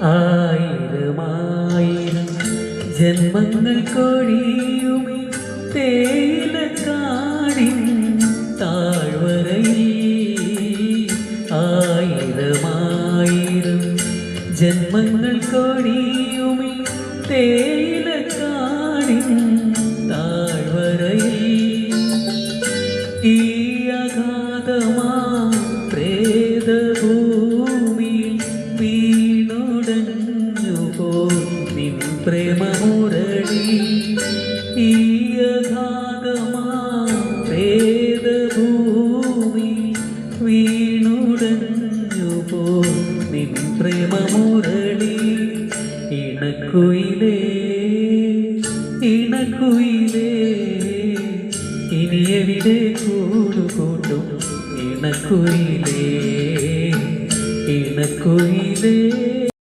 ആയിരമായിരം ജന്മങ്ങൾ കൊഴിയുമേ തേയിലക്കാടിൻ താഴ്വരയിൽ. ആയിരമായിരം ജന്മങ്ങൾ കൊഴിയുമേ തേയിലക്കാടിൻ താഴ്വരയിൽ. ഈ അഗാധമാ പ്രേതഭൂമിയിൽ വീണുടഞ്ഞുപോ നിൻ പ്രേമമുരളി. ഈ അഗാധമാ പ്രേതഭൂമിയിൽ വീണുടഞ്ഞുപോ നിൻ പ്രേമമുരളി. ഇണക്കുയിലേ ഇണക്കുയിലേ ഇനി എവിടെ കൂടുകൂട്ടും ഇണക്കുയിലേ ഇണക്കുയിലേ.